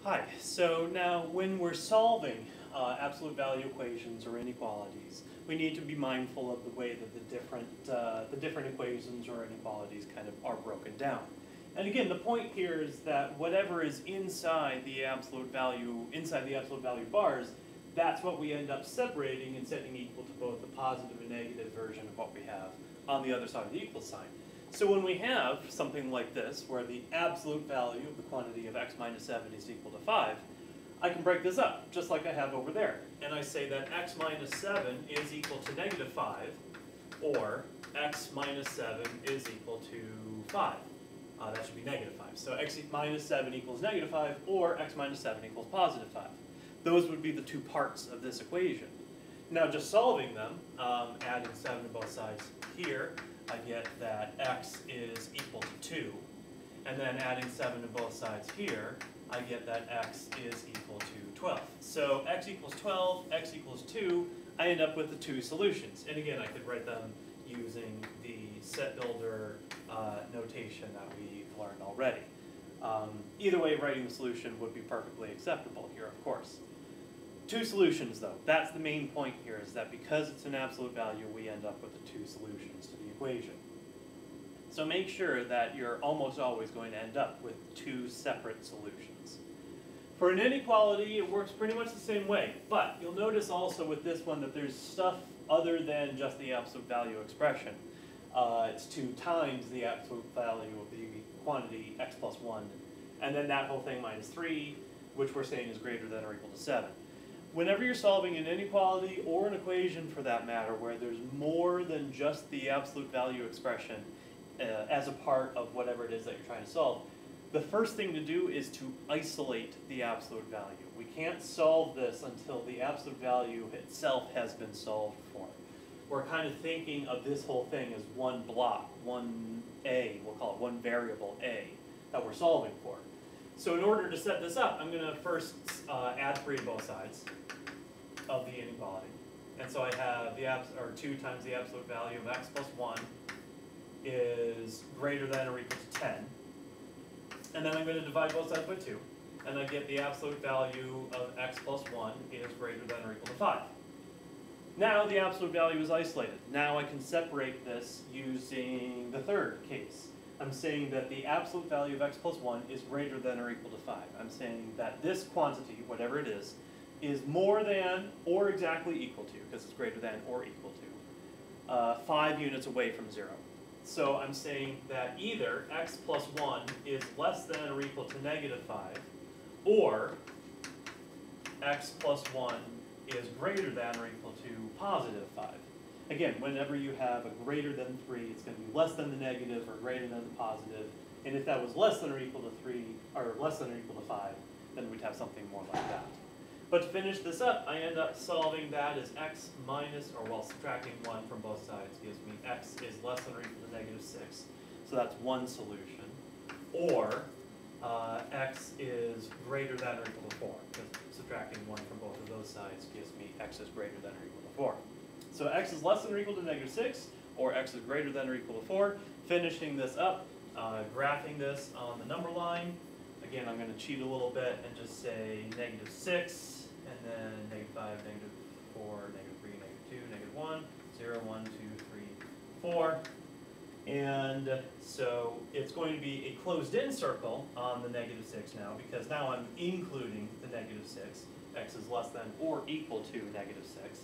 Hi, so now when we're solving absolute value equations or inequalities, we need to be mindful of the way that the different equations or inequalities kind of are broken down. And again, the point here is that whatever is inside the absolute value bars, that's what we end up separating and setting equal to both the positive and negative version of what we have on the other side of the equal sign. So when we have something like this, where the absolute value of the quantity of x minus 7 is equal to 5, I can break this up, just like I have over there. And I say that x minus 7 is equal to negative 5, or x minus 7 is equal to 5. That should be negative 5. So x minus 7 equals negative 5, or x minus 7 equals positive 5. Those would be the two parts of this equation. Now just solving them, adding 7 to both sides here, I get that x is equal to 2. And then adding 7 to both sides here, I get that x is equal to 12. So x equals 12, x equals 2, I end up with the two solutions. And again, I could write them using the set builder notation that we've learned already. Either way, writing the solution would be perfectly acceptable here, of course. Two solutions, though. That's the main point here, is that because it's an absolute value, we end up with the two solutions to the equation. So make sure that you're almost always going to end up with two separate solutions. For an inequality, it works pretty much the same way, but you'll notice also with this one that there's stuff other than just the absolute value expression. It's 2 times the absolute value of the quantity x plus 1, and then that whole thing minus 3, which we're saying is greater than or equal to 7. Whenever you're solving an inequality or an equation for that matter where there's more than just the absolute value expression as a part of whatever it is that you're trying to solve, the first thing to do is to isolate the absolute value. We can't solve this until the absolute value itself has been solved for. We're kind of thinking of this whole thing as one block, one A, we'll call it one variable A, that we're solving for. So in order to set this up, I'm going to first add 3 to both sides of the inequality. And so I have 2 times the absolute value of x plus 1 is greater than or equal to 10. And then I'm going to divide both sides by 2. And I get the absolute value of x plus 1 is greater than or equal to 5. Now the absolute value is isolated. Now I can separate this using the third case. I'm saying that the absolute value of x plus 1 is greater than or equal to 5. I'm saying that this quantity, whatever it is more than or exactly equal to, because it's greater than or equal to, 5 units away from 0. So I'm saying that either x plus 1 is less than or equal to negative 5, or x plus 1 is greater than or equal to positive 5. Again, whenever you have a greater than 3, it's going to be less than the negative or greater than the positive. And if that was less than or equal to 3, or less than or equal to 5, then we'd have something more like that. But to finish this up, I end up solving that as x minus, or well, subtracting 1 from both sides gives me x is less than or equal to negative 6. So that's one solution. Or x is greater than or equal to 4, because subtracting 1 from both of those sides gives me x is greater than or equal to 4. So x is less than or equal to negative 6, or x is greater than or equal to 4. Finishing this up, graphing this on the number line. Again, I'm going to cheat a little bit and just say negative 6, and then negative 5, negative 4, negative 3, negative 2, negative 1, 0, 1, 2, 3, 4. And so it's going to be a closed-in circle on the negative 6 now, because now I'm including the negative 6. X is less than or equal to negative 6.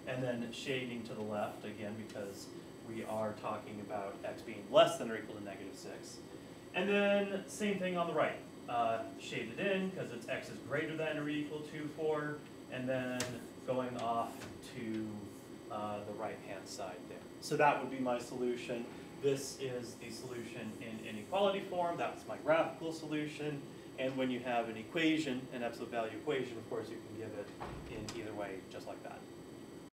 And then shading to the left, again, because we are talking about x being less than or equal to negative 6. And then same thing on the right. Shaded in, because it's x is greater than or equal to 4. And then going off to the right-hand side there. So that would be my solution. This is the solution in inequality form. That's my graphical solution. And when you have an equation, an absolute value equation, of course, you can give it in either way, just like that.